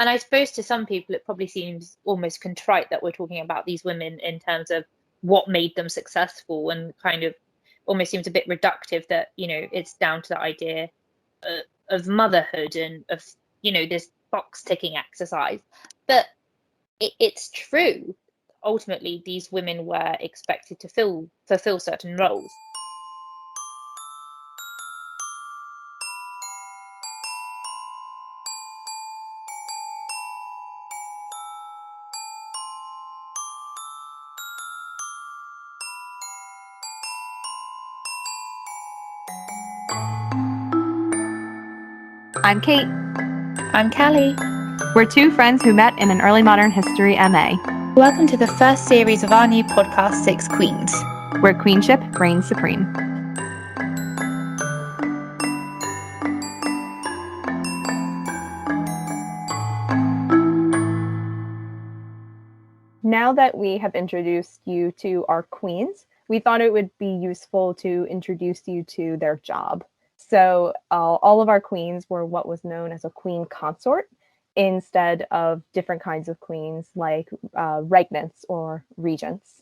And I suppose to some people, it probably seems almost contrite that we're talking about these women in terms of what made them successful, and kind of almost seems a bit reductive that, it's down to the idea of motherhood and of, this box ticking exercise. But it's true. Ultimately, these women were expected to fulfill certain roles. I'm Kate. I'm Callie. We're two friends who met in an early modern history MA. Welcome to the first series of our new podcast, Six Queens, where queenship reigns supreme. Now that we have introduced you to our queens, we thought it would be useful to introduce you to their job. So all of our queens were what was known as a queen consort, instead of different kinds of queens like regnants or regents.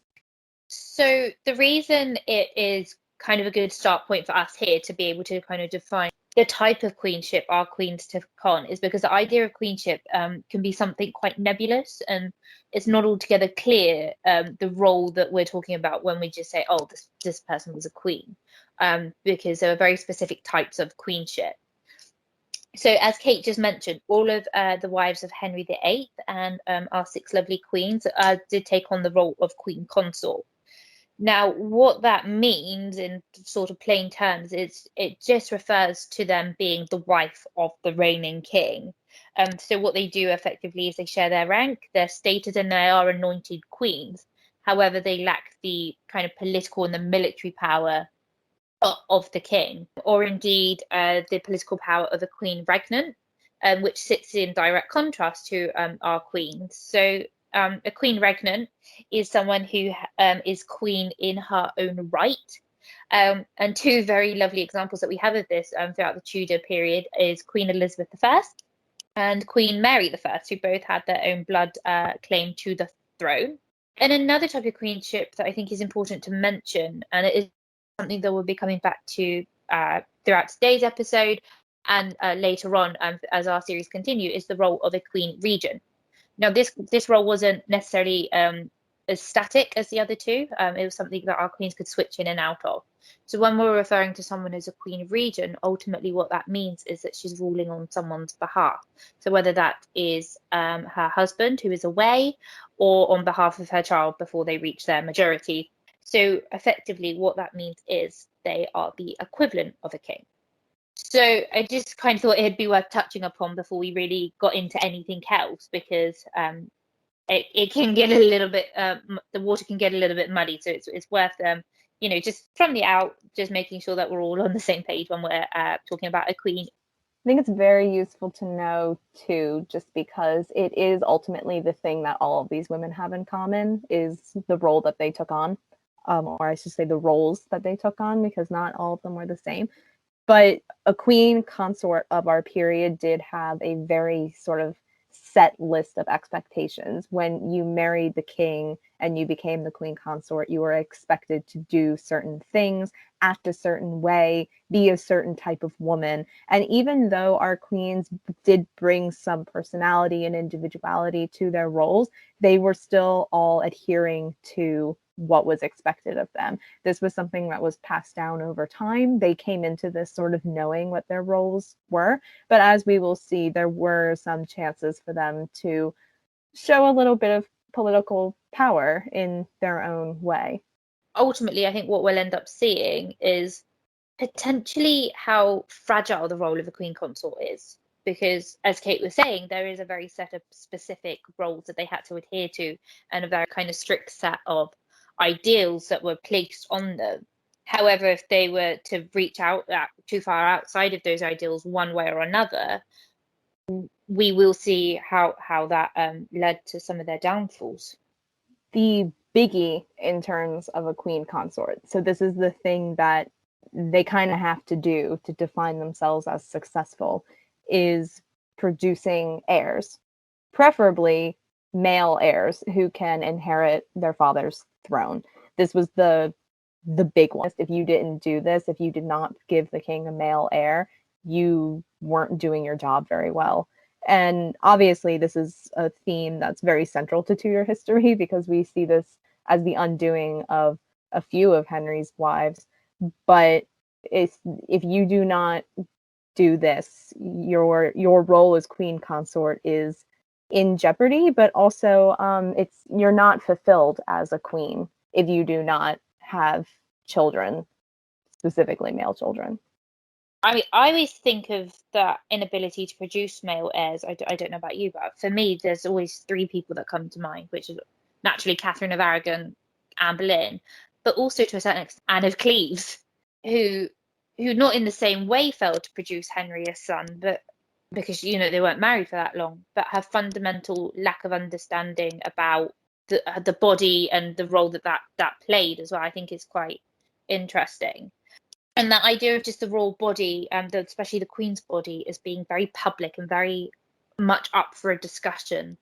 So the reason it is kind of a good start point for us here to be able to kind of define the type of queenship our queens took on is because the idea of queenship can be something quite nebulous, and it's not altogether clear the role that we're talking about when we just say, oh, this person was a queen, because there are very specific types of queenship. So as Kate just mentioned, all of the wives of Henry VIII and our six lovely queens did take on the role of queen consort. Now, what that means in sort of plain terms is it just refers to them being the wife of the reigning king. So what they do effectively is they share their rank, their status, and they are anointed queens. However, they lack the kind of political and the military power of the king, or indeed the political power of a queen regnant, which sits in direct contrast to our queens. So a queen regnant is someone who is queen in her own right. And two very lovely examples that we have of this throughout the Tudor period is Queen Elizabeth I and Queen Mary I, who both had their own blood claim to the throne. And another type of queenship that I think is important to mention, and it is something that we'll be coming back to throughout today's episode and later on as our series continue, is the role of a queen regent. Now, this role wasn't necessarily as static as the other two. It was something that our queens could switch in and out of. So when we're referring to someone as a queen regent, ultimately what that means is that she's ruling on someone's behalf. So whether that is her husband who is away, or on behalf of her child before they reach their majority. So effectively what that means is they are the equivalent of a king. So I just kind of thought it'd be worth touching upon before we really got into anything else, because it can get a little bit, the water can get a little bit muddy. So it's worth, just from the out, just making sure that we're all on the same page when we're talking about a queen. I think it's very useful to know, too, just because it is ultimately the thing that all of these women have in common is the role that they took on, or I should say the roles that they took on, because not all of them were the same. But a queen consort of our period did have a very sort of set list of expectations. When you married the king and you became the queen consort, you were expected to do certain things, act a certain way, be a certain type of woman. And even though our queens did bring some personality and individuality to their roles, they were still all adhering to what was expected of them. This was something that was passed down over time. They came into this sort of knowing what their roles were. But as we will see, there were some chances for them to show a little bit of political power in their own way. Ultimately, I think what we'll end up seeing is potentially how fragile the role of a queen consort is. Because, as Kate was saying, there is a very set of specific roles that they had to adhere to, and a very kind of strict set of ideals that were placed on them. However, if they were to reach out too far outside of those ideals one way or another, we will see how that led to some of their downfalls. The biggie in terms of a queen consort, so this is the thing that they kind of have to do to define themselves as successful, is producing heirs. preferably male heirs who can inherit their father's throne. This was the big one. If you didn't do this, if you did not give the king a male heir, you weren't doing your job very well. And obviously, this is a theme that's very central to Tudor history because we see this as the undoing of a few of Henry's wives. But if you do not do this, your role as queen consort is in jeopardy. But also, it's you're not fulfilled as a queen if you do not have children, specifically male children. I mean, I always think of that inability to produce male heirs. I don't know about you, but for me, there's always three people that come to mind, which is naturally Catherine of Aragon, Anne Boleyn, but also to a certain extent Anne of Cleves, who not in the same way failed to produce Henry a son, but because they weren't married for that long, but have fundamental lack of understanding about the body and the role that played as well. I think is quite interesting. And that idea of just the royal body, and especially the Queen's body, as being very public and very much up for a discussion,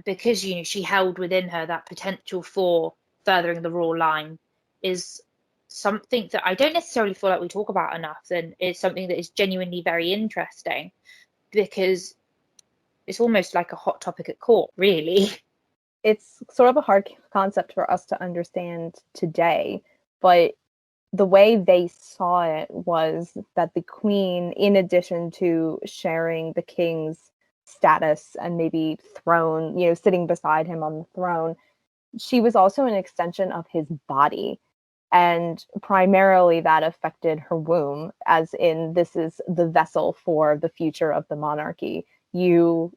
because she held within her that potential for furthering the royal line, is something that I don't necessarily feel like we talk about enough, and is something that is genuinely very interesting because it's almost like a hot topic at court, really. It's sort of a hard concept for us to understand today, but the way they saw it was that the queen, in addition to sharing the king's status and maybe throne, sitting beside him on the throne, she was also an extension of his body. And primarily that affected her womb, as in, this is the vessel for the future of the monarchy. You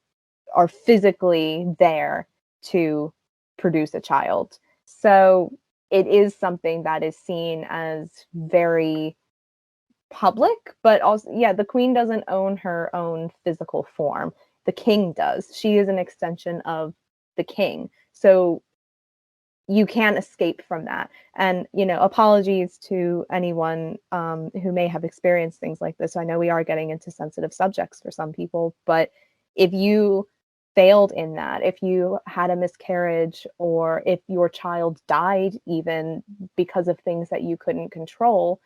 are physically there to produce a child. So it is something that is seen as very public, but also, yeah, the queen doesn't own her own physical form. The king does. She is an extension of the king. So you can't escape from that. And, apologies to anyone who may have experienced things like this. I know we are getting into sensitive subjects for some people, but if you failed in that, if you had a miscarriage, or if your child died even because of things that you couldn't control,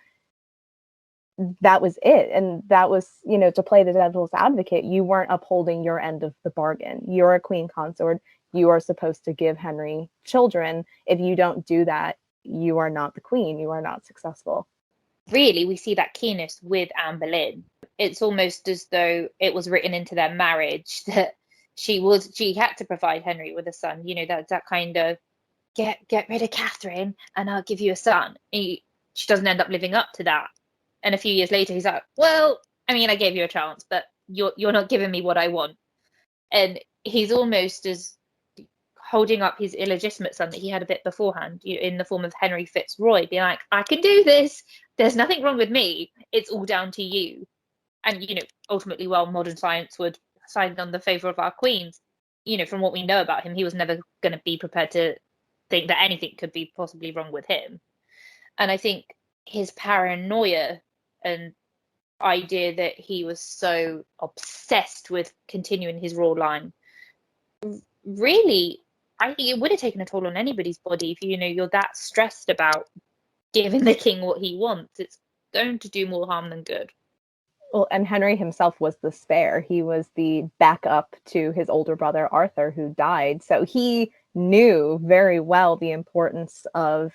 that was it. And that was, to play the devil's advocate, you weren't upholding your end of the bargain. You're a queen consort. You are supposed to give Henry children. If you don't do that, you are not the queen. You are not successful. Really, we see that keenness with Anne Boleyn. It's almost as though it was written into their marriage that she had to provide Henry with a son. That kind of get rid of Catherine and I'll give you a son. She doesn't end up living up to that. And a few years later, he's like, well, I mean, I gave you a chance, but you're not giving me what I want. And he's almost as holding up his illegitimate son that he had a bit beforehand, in the form of Henry Fitzroy, being like, I can do this. There's nothing wrong with me. It's all down to you. And, ultimately, while modern science would side on the favour of our queens, from what we know about him, he was never going to be prepared to think that anything could be possibly wrong with him. And I think his paranoia and idea that he was so obsessed with continuing his royal line, really, I think it would have taken a toll on anybody's body if you're that stressed about giving the king what he wants. It's going to do more harm than good. Well, and Henry himself was the spare. He was the backup to his older brother Arthur, who died. So he knew very well the importance of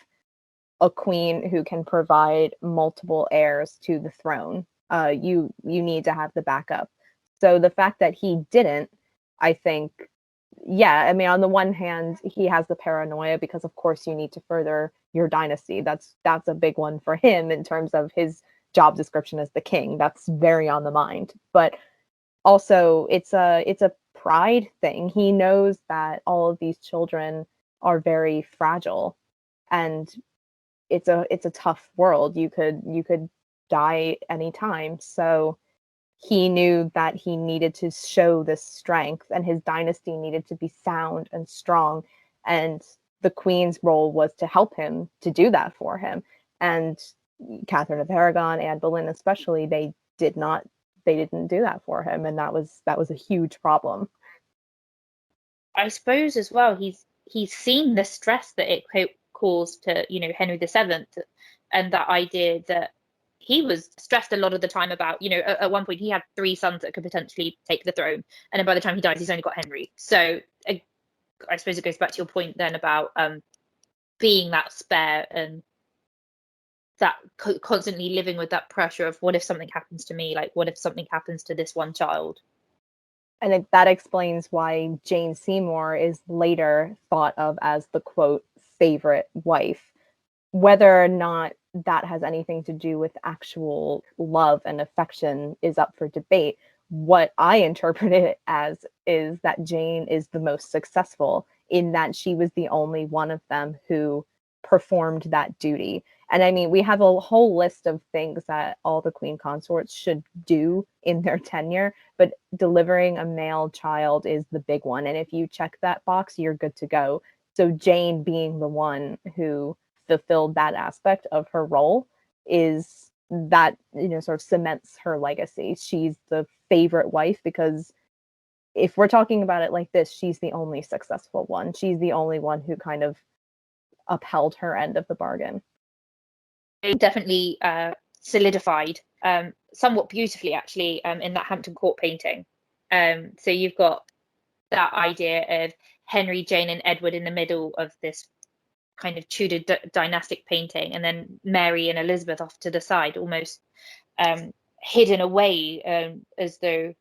a queen who can provide multiple heirs to the throne. You need to have the backup. So the fact that he didn't, I think, yeah, I mean, on the one hand, he has the paranoia because, of course, you need to further your dynasty. That's a big one for him in terms of his job description as the king. That's very on the mind. But also, it's a pride thing. He knows that all of these children are very fragile, and it's a tough world. You could die anytime. So he knew that he needed to show this strength, and his dynasty needed to be sound and strong. And the queen's role was to help him to do that for him. And Catherine of Aragon, Anne Boleyn especially, they didn't do that for him, and that was a huge problem. I suppose as well, he's seen the stress that it caused to, Henry VII, and that idea that he was stressed a lot of the time about, at one point he had three sons that could potentially take the throne, and then by the time he dies, he's only got Henry. So I suppose it goes back to your point then about being that spare and that constantly living with that pressure of what if something happens to me, like what if something happens to this one child. And that explains why Jane Seymour is later thought of as the, quote, favorite wife. Whether or not that has anything to do with actual love and affection is up for debate. What I interpret it as is that Jane is the most successful in that she was the only one of them who performed that duty. And I mean, we have a whole list of things that all the Queen Consorts should do in their tenure, but delivering a male child is the big one. And if you check that box, you're good to go. So Jane being the one who fulfilled that aspect of her role is that, sort of cements her legacy. She's the favorite wife because if we're talking about it like this, she's the only successful one. She's the only one who kind of upheld her end of the bargain. It definitely solidified somewhat beautifully, actually, in that Hampton Court painting. So you've got that idea of Henry, Jane, and Edward in the middle of this kind of Tudor dynastic painting, and then Mary and Elizabeth off to the side, almost hidden away, as though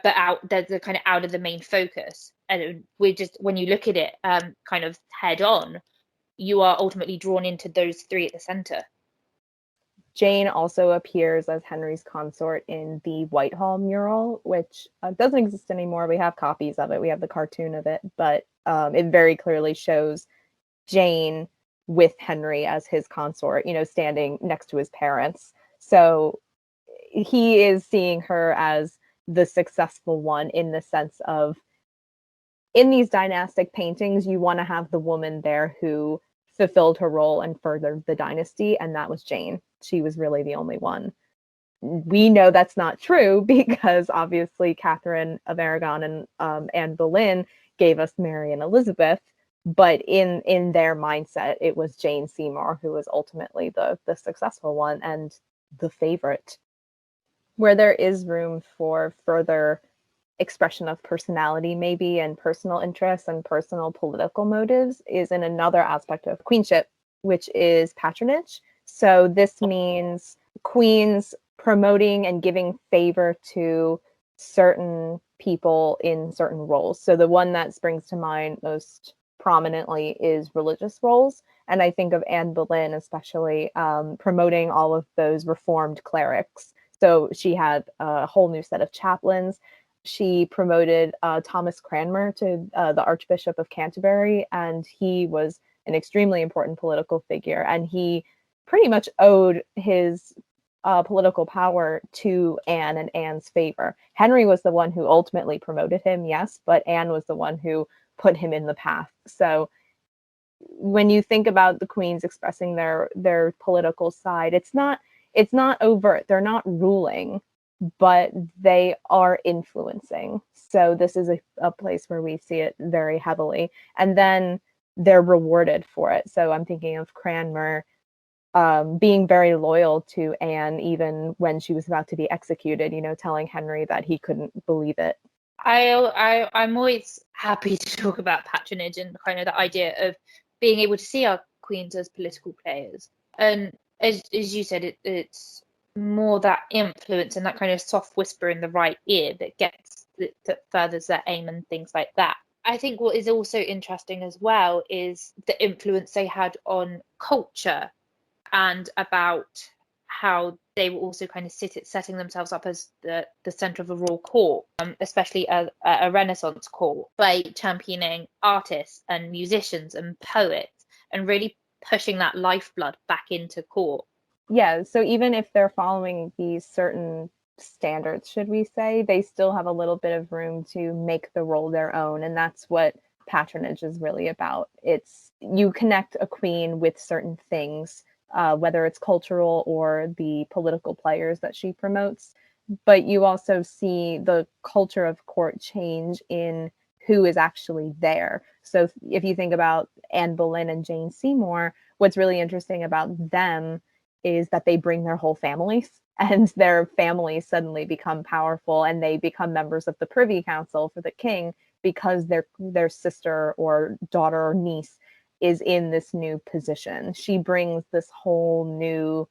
but out, they're kind of out of the main focus. And we're just, when you look at it kind of head on, you are ultimately drawn into those three at the center. Jane also appears as Henry's consort in the Whitehall mural, which doesn't exist anymore. We have copies of it. We have the cartoon of it, but it very clearly shows Jane with Henry as his consort, standing next to his parents. So he is seeing her as the successful one in the sense of, in these dynastic paintings, you want to have the woman there who fulfilled her role and furthered the dynasty, and that was Jane. She was really the only one. We know that's not true because obviously Catherine of Aragon and Anne Boleyn gave us Mary and Elizabeth, but in their mindset, it was Jane Seymour who was ultimately the successful one and the favorite. Where there is room for further expression of personality maybe and personal interests and personal political motives is in another aspect of queenship, which is patronage. So this means queens promoting and giving favor to certain people in certain roles. So the one that springs to mind most prominently is religious roles. And I think of Anne Boleyn especially promoting all of those reformed clerics. So she had a whole new set of chaplains. She promoted Thomas Cranmer to the Archbishop of Canterbury, and he was an extremely important political figure. And he pretty much owed his political power to Anne and Anne's favor. Henry was the one who ultimately promoted him, yes, but Anne was the one who put him in the path. So when you think about the queens expressing their political side, it's not overt. They're not ruling, but they are influencing. So this is a place where we see it very heavily. And then they're rewarded for it. So I'm thinking of Cranmer being very loyal to Anne, even when she was about to be executed, telling Henry that he couldn't believe it. I'm always happy to talk about patronage and kind of the idea of being able to see our queens as political players. And as you said, it's more that influence and that kind of soft whisper in the right ear that furthers their aim and things like that. I think what is also interesting as well is the influence they had on culture and about how they were also kind of setting themselves up as the center of a royal court, especially a Renaissance court, by championing artists and musicians and poets and really pushing that lifeblood back into court. Yeah, so even if they're following these certain standards, should we say, they still have a little bit of room to make the role their own. And that's what patronage is really about. It's you connect a queen with certain things, whether it's cultural or the political players that she promotes. But you also see the culture of court change in who is actually there. So if you think about Anne Boleyn and Jane Seymour, what's really interesting about them is that they bring their whole families, and their families suddenly become powerful, and they become members of the Privy Council for the king because their sister or daughter or niece is in this new position. She brings this whole new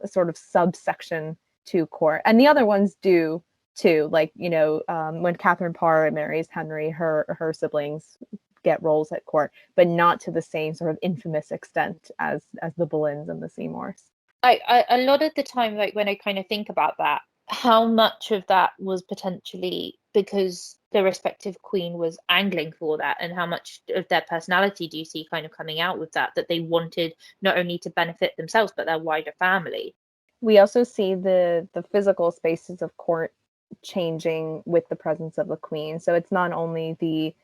sort of subsection to court, and the other ones do too. Like, when Catherine Parr marries Henry, her siblings get roles at court, but not to the same sort of infamous extent as the Boleyns and the Seymours. A lot of the time, like when I kind of think about that, how much of that was potentially because the respective queen was angling for that, and how much of their personality do you see kind of coming out with that they wanted not only to benefit themselves but their wider family? We also see the physical spaces of court changing with the presence of the queen. So it's not only the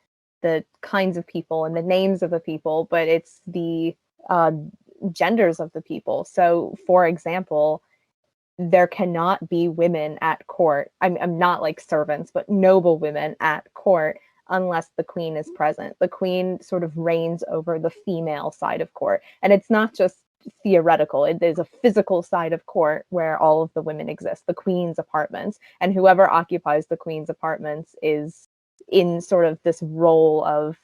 kinds of people and the names of the people, but it's the genders of the people. So, for example, there cannot be women at court. I'm not like servants, but noble women at court unless the queen is present. The queen sort of reigns over the female side of court. And it's not just theoretical. It is a physical side of court where all of the women exist, the queen's apartments. And whoever occupies the queen's apartments is in sort of this role of,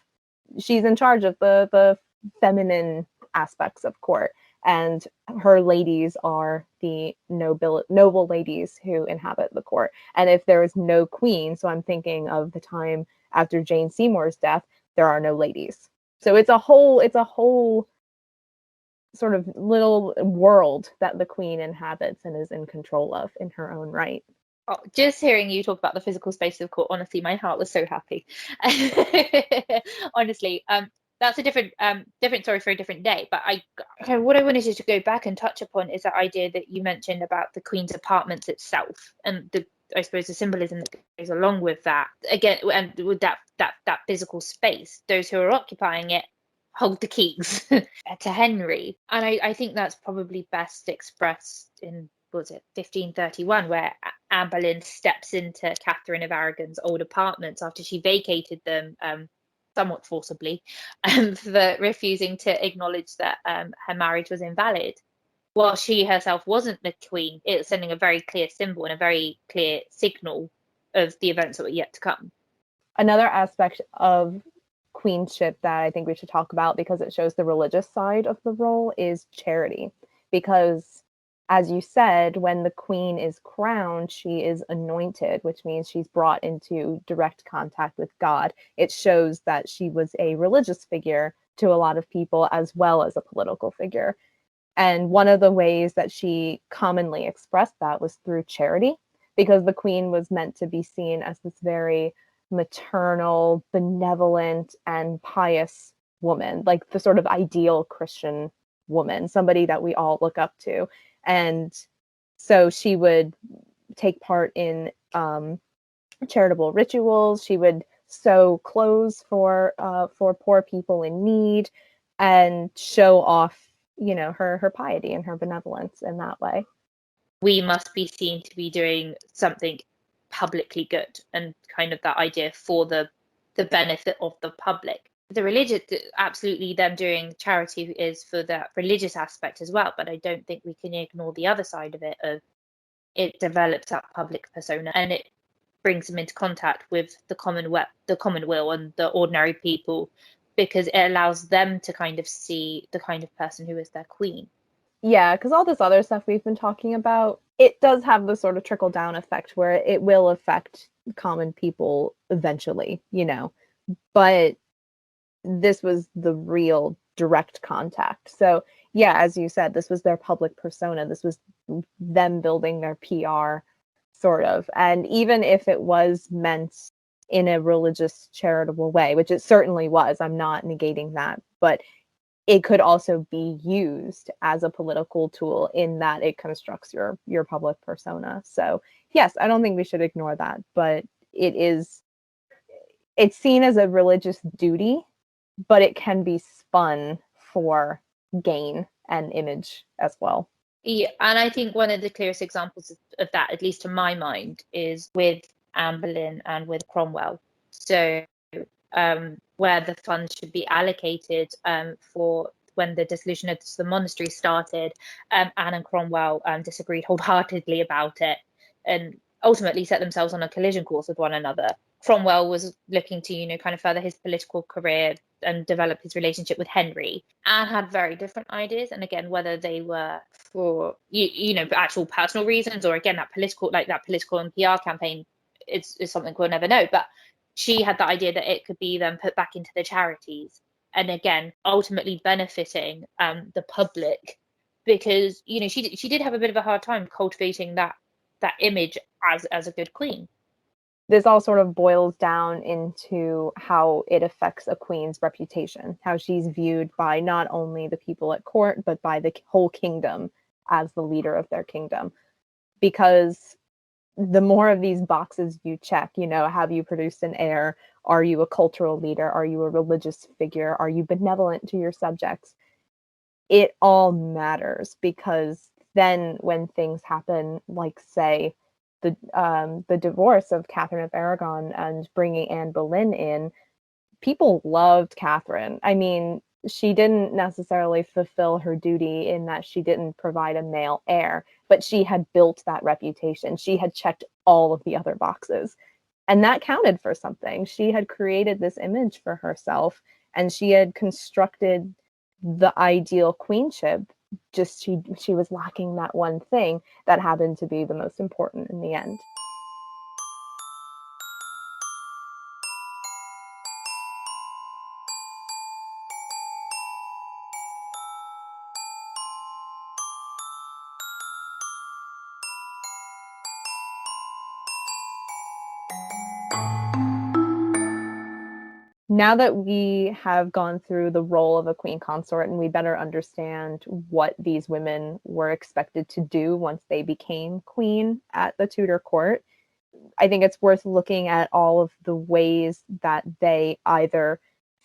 she's in charge of the feminine aspects of court. And her ladies are the noble ladies who inhabit the court. And if there is no queen, so I'm thinking of the time after Jane Seymour's death, there are no ladies. So it's a whole sort of little world that the queen inhabits and is in control of in her own right. Oh, just hearing you talk about the physical space of court, honestly, my heart was so happy. Honestly, that's a different story for a different day. But what I wanted to go back and touch upon is that idea that you mentioned about the Queen's apartments itself, and I suppose the symbolism that goes along with that. Again, and with that physical space, those who are occupying it hold the keys to Henry, and I think that's probably best expressed in, was it 1531, where Anne Boleyn steps into Catherine of Aragon's old apartments after she vacated them somewhat forcibly for refusing to acknowledge that her marriage was invalid. While she herself wasn't the queen, it's sending a very clear symbol and a very clear signal of the events that were yet to come. Another aspect of queenship that I think we should talk about, because it shows the religious side of the role, is charity. Because, as you said, when the queen is crowned, she is anointed, which means she's brought into direct contact with God. It shows that she was a religious figure to a lot of people as well as a political figure. And one of the ways that she commonly expressed that was through charity, because the queen was meant to be seen as this very maternal, benevolent, and pious woman, like the sort of ideal Christian woman, somebody that we all look up to. And so she would take part in charitable rituals. She would sew clothes for poor people in need, and show off, her piety and her benevolence in that way. We must be seen to be doing something publicly good, and kind of that idea for the benefit of the public. The religious, absolutely, them doing charity is for that religious aspect as well, but I don't think we can ignore the other side of it, of it develops that public persona, and it brings them into contact with the common will and the ordinary people, because it allows them to kind of see the kind of person who is their queen. Yeah, because all this other stuff we've been talking about, it does have the sort of trickle down effect where it will affect common people eventually, but this was the real direct contact. So yeah, as you said, this was their public persona. This was them building their PR, sort of. And even if it was meant in a religious, charitable way, which it certainly was, I'm not negating that, but it could also be used as a political tool in that it constructs your public persona. So yes, I don't think we should ignore that, but it's seen as a religious duty, but it can be spun for gain and image as well. Yeah, and I think one of the clearest examples of that, at least to my mind, is with Anne Boleyn and with Cromwell. So where the funds should be allocated for when the dissolution of the monastery started. Anne and Cromwell disagreed wholeheartedly about it and ultimately set themselves on a collision course with one another. Cromwell was looking to, kind of further his political career and develop his relationship with Henry. Anne had very different ideas, and again, whether they were for actual personal reasons or again that political and PR campaign is something we'll never know. But she had the idea that it could be then put back into the charities, and again, ultimately benefiting the public, because she did have a bit of a hard time cultivating that image as a good queen. This all sort of boils down into how it affects a queen's reputation, how she's viewed by not only the people at court, but by the whole kingdom as the leader of their kingdom. Because the more of these boxes you check, have you produced an heir? Are you a cultural leader? Are you a religious figure? Are you benevolent to your subjects? It all matters, because then when things happen, like say the divorce of Catherine of Aragon and bringing Anne Boleyn in, people loved Catherine. I mean, she didn't necessarily fulfill her duty in that she didn't provide a male heir, but she had built that reputation. She had checked all of the other boxes, and that counted for something. She had created this image for herself, and she had constructed the ideal queenship. Just she was lacking that one thing that happened to be the most important in the end. Now that we have gone through the role of a queen consort and we better understand what these women were expected to do once they became queen at the Tudor court, I think it's worth looking at all of the ways that they either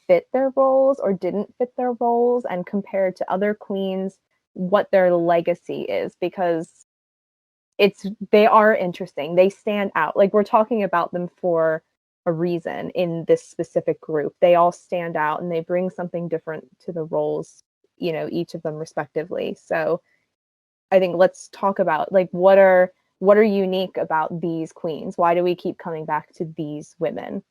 fit their roles or didn't fit their roles, and compared to other queens, what their legacy is, because they are interesting. They stand out. Like, we're talking about them for a reason in this specific group. They all stand out and they bring something different to the roles, each of them respectively. So I think let's talk about what are unique about these queens. Why do we keep coming back to these women?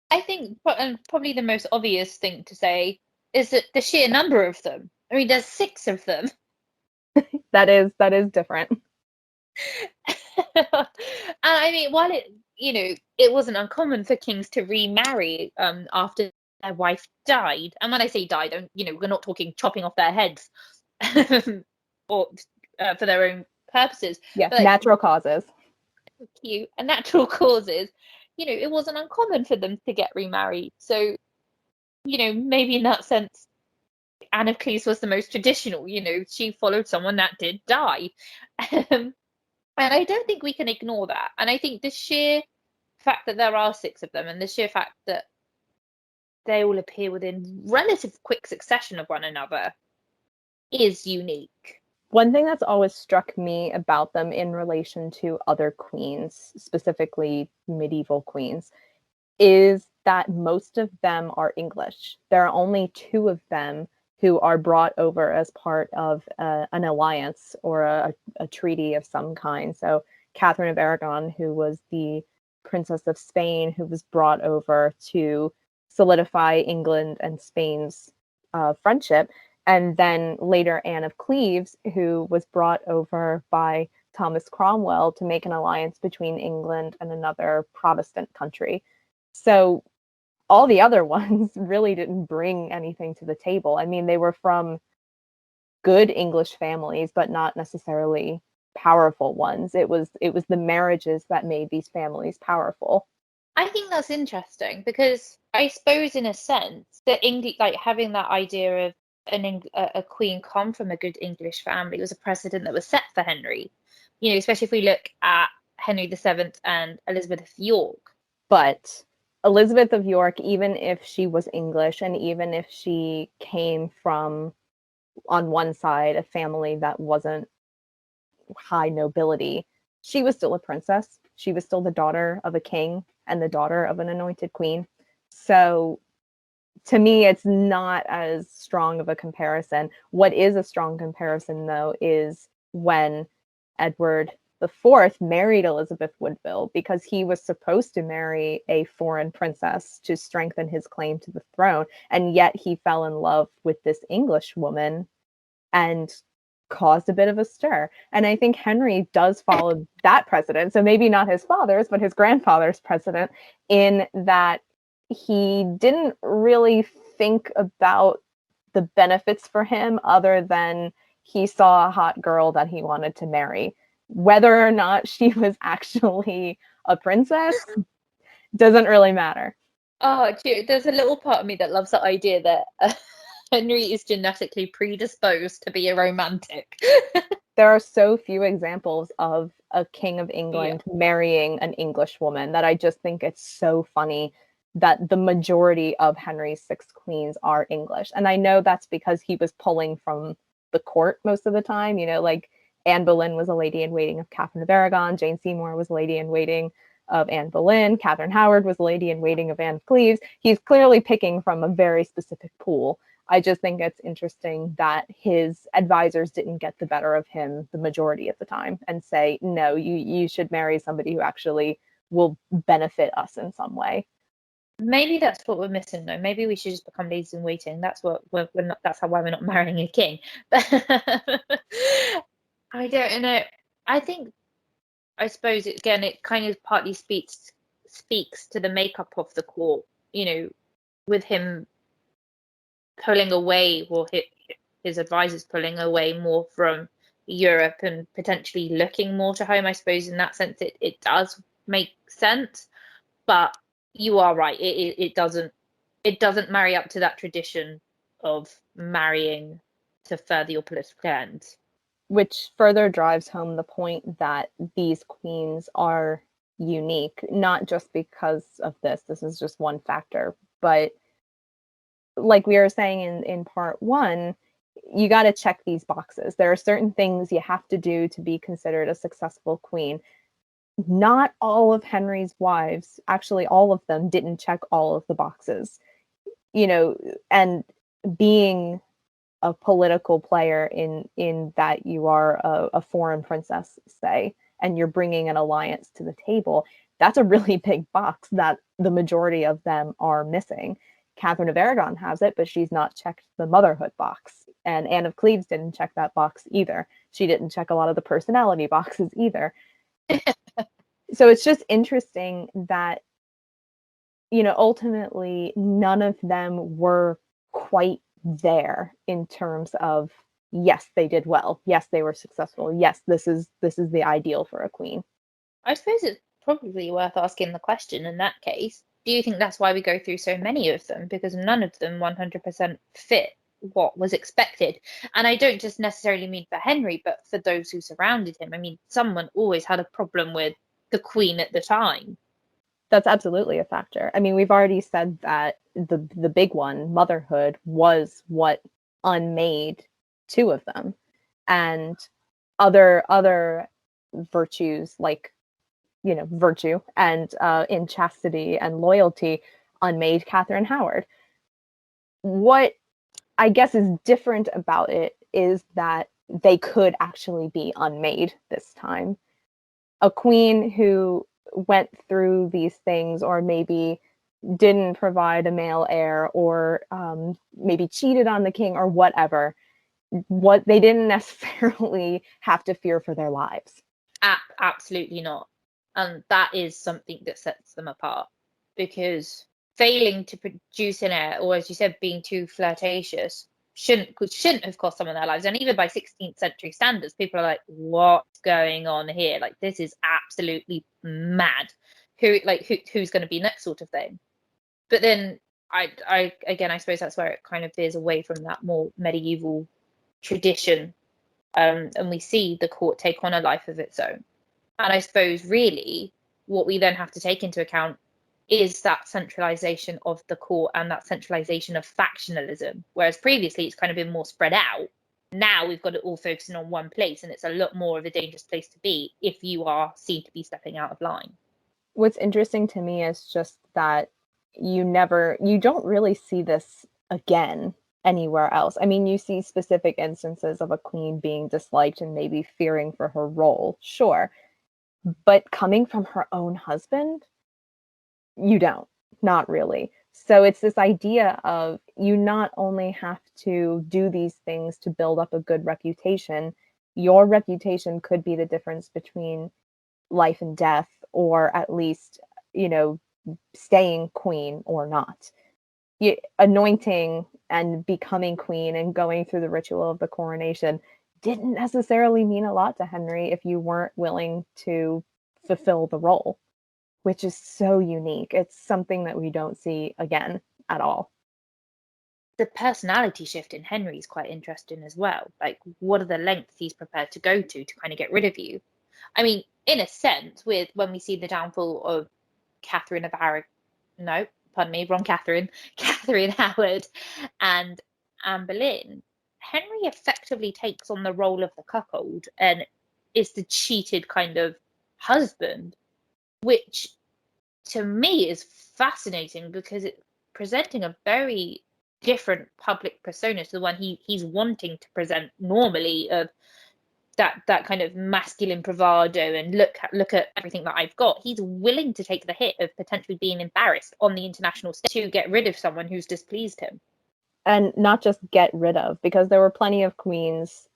I think probably the most obvious thing to say is that the sheer number of them. I mean, there's 6 of them. that is different. And I mean, while it wasn't uncommon for kings to remarry after their wife died, and when I say died, we're not talking chopping off their heads or for their own purposes. Yeah, but natural causes. Cute and natural causes. It wasn't uncommon for them to get remarried. So, maybe in that sense, Anne of Cleves was the most traditional. She followed someone that did die. And I don't think we can ignore that. And I think the sheer fact that there are 6 of them and the sheer fact that they all appear within relative quick succession of one another is unique. One thing that's always struck me about them in relation to other queens, specifically medieval queens, is that most of them are English. There are only 2 of them who are brought over as part of an alliance or a treaty of some kind. So Catherine of Aragon, who was the Princess of Spain, who was brought over to solidify England and Spain's friendship. And then later Anne of Cleves, who was brought over by Thomas Cromwell to make an alliance between England and another Protestant country. So all the other ones really didn't bring anything to the table. I mean, they were from good English families, but not necessarily powerful ones. It was the marriages that made these families powerful. I think that's interesting, because I suppose in a sense that having that idea of a queen come from a good English family was a precedent that was set for Henry. Especially if we look at Henry VII and Elizabeth of York. But Elizabeth of York, even if she was English and even if she came from, on one side, a family that wasn't high nobility, she was still a princess. She was still the daughter of a king and the daughter of an anointed queen. So to me, it's not as strong of a comparison. What is a strong comparison, though, is when Edward IV married Elizabeth Woodville, because he was supposed to marry a foreign princess to strengthen his claim to the throne, and yet he fell in love with this English woman and caused a bit of a stir. And I think Henry does follow that precedent. So maybe not his father's, but his grandfather's precedent, in that he didn't really think about the benefits for him other than he saw a hot girl that he wanted to marry. Whether or not she was actually a princess doesn't really matter. Oh, there's a little part of me that loves the idea that Henry is genetically predisposed to be a romantic. There are so few examples of a king of England marrying an English woman that I just think it's so funny that the majority of Henry's 6 queens are English. And I know that's because he was pulling from the court most of the time. You know, like Anne Boleyn was a lady in waiting of Catherine of Aragon. Jane Seymour was a lady in waiting of Anne Boleyn. Catherine Howard was a lady in waiting of Anne of Cleves. He's clearly picking from a very specific pool. I just think it's interesting that his advisors didn't get the better of him the majority of the time and say, no, you should marry somebody who actually will benefit us in some way. Maybe that's what we're missing, though. Maybe we should just become ladies in waiting. That's what we're not. That's why we're not marrying a king. But I don't know. I suppose it kind of partly speaks to the makeup of the court. You know, with him pulling away, or his advisors pulling away more from Europe and potentially looking more to home. I suppose in that sense, it does make sense. But you are right. It doesn't marry up to that tradition of marrying to further your political ends. Which further drives home the point that these queens are unique, not just because of this. This is just one factor. But like we were saying in part 1, you got to check these boxes. There are certain things you have to do to be considered a successful queen. Not all of Henry's wives, actually all of them, didn't check all of the boxes. You know, and being a political player in that you are a foreign princess, say, and you're bringing an alliance to the table, that's a really big box that the majority of them are missing. Catherine of Aragon has it, but she's not checked the motherhood box. And Anne of Cleves didn't check that box either. She didn't check a lot of the personality boxes either. So it's just interesting that, you know, ultimately none of them were quite there in terms of, yes, they did well, yes, they were successful, yes, this is the ideal for a queen. I suppose it's probably worth asking the question in that case. Do you think that's why we go through so many of them? Because none of them 100% fit what was expected. And I don't just necessarily mean for Henry, but for those who surrounded him. I mean, someone always had a problem with the queen at the time. That's absolutely a factor. I mean, we've already said that the big one, motherhood, was what unmade 2 of them. And other virtues, like, you know, virtue and in chastity and loyalty, unmade Catherine Howard. What I guess is different about it is that they could actually be unmade this time. A queen who went through these things, or maybe didn't provide a male heir, or maybe cheated on the king, or whatever, what they didn't necessarily have to fear for their lives. Absolutely not. And that is something that sets them apart, because failing to produce an heir, or as you said, being too flirtatious, shouldn't have cost someone their lives. And even by 16th century standards, people are like, what's going on here? Like, this is absolutely mad. Who's going to be next, sort of thing. But then I again, I suppose that's where it kind of veers away from that more medieval tradition. And we see the court take on a life of its own. And I suppose really what we then have to take into account is that centralization of the court and that centralization of factionalism. Whereas previously it's kind of been more spread out. Now we've got it all focusing on one place, and it's a lot more of a dangerous place to be if you are seen to be stepping out of line. What's interesting to me is just that you don't really see this again anywhere else. I mean, you see specific instances of a queen being disliked and maybe fearing for her role, sure. But coming from her own husband, you don't, not really. So it's this idea of you not only have to do these things to build up a good reputation, your reputation could be the difference between life and death, or at least, staying queen or not. Anointing and becoming queen and going through the ritual of the coronation didn't necessarily mean a lot to Henry if you weren't willing to fulfill the role, which is so unique. It's something that we don't see again at all. The personality shift in Henry is quite interesting as well. Like, what are the lengths he's prepared to go to kind of get rid of you? I mean, in a sense, with when we see the downfall of Catherine of Aragon, no, pardon me, wrong Catherine, Catherine Howard and Anne Boleyn, Henry effectively takes on the role of the cuckold and is the cheated kind of husband, which to me is fascinating because it's presenting a very different public persona to the one he's wanting to present normally, of that kind of masculine bravado and look at everything that I've got. He's willing to take the hit of potentially being embarrassed on the international stage to get rid of someone who's displeased him. And not just get rid of, because there were plenty of queens,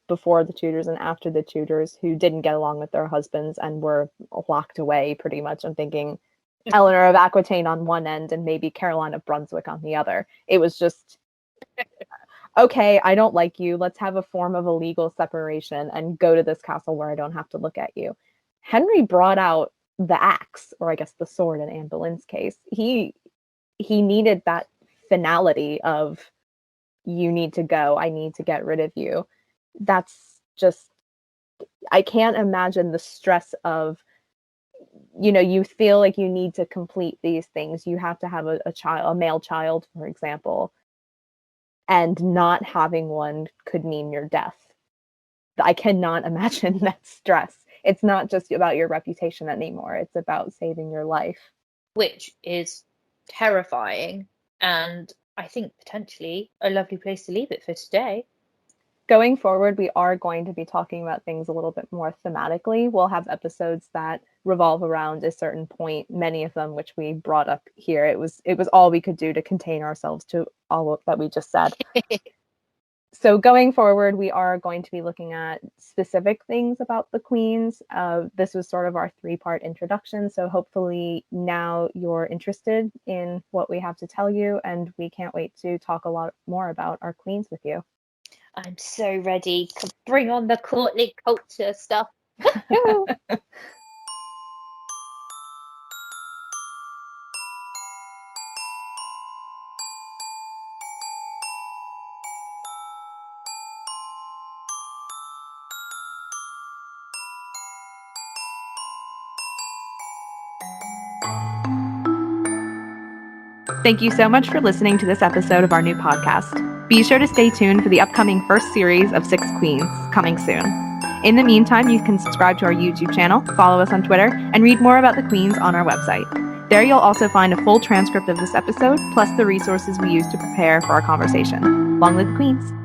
before the Tudors and after the Tudors who didn't get along with their husbands and were locked away pretty much. I'm thinking Eleanor of Aquitaine on one end and maybe Caroline of Brunswick on the other. It was just, okay, I don't like you. Let's have a form of a legal separation and go to this castle where I don't have to look at you. Henry brought out the axe, or I guess the sword in Anne Boleyn's case. He needed that finality of, you need to go, I need to get rid of you. That's just, I can't imagine the stress of, you feel like you need to complete these things. You have to have a male child, for example, and not having one could mean your death. I cannot imagine that stress. It's not just about your reputation anymore. It's about saving your life. Which is terrifying, and I think potentially a lovely place to leave it for today. Going forward, we are going to be talking about things a little bit more thematically. We'll have episodes that revolve around a certain point, many of them which we brought up here. It was all we could do to contain ourselves to all that we just said. So going forward, we are going to be looking at specific things about the queens. This was sort of our 3-part introduction, so hopefully now you're interested in what we have to tell you, and we can't wait to talk a lot more about our queens with you. I'm so ready to bring on the courtly culture stuff. Thank you so much for listening to this episode of our new podcast. Be sure to stay tuned for the upcoming first series of 6 Queens, coming soon. In the meantime, you can subscribe to our YouTube channel, follow us on Twitter, and read more about the queens on our website. There you'll also find a full transcript of this episode, plus the resources we used to prepare for our conversation. Long live the queens!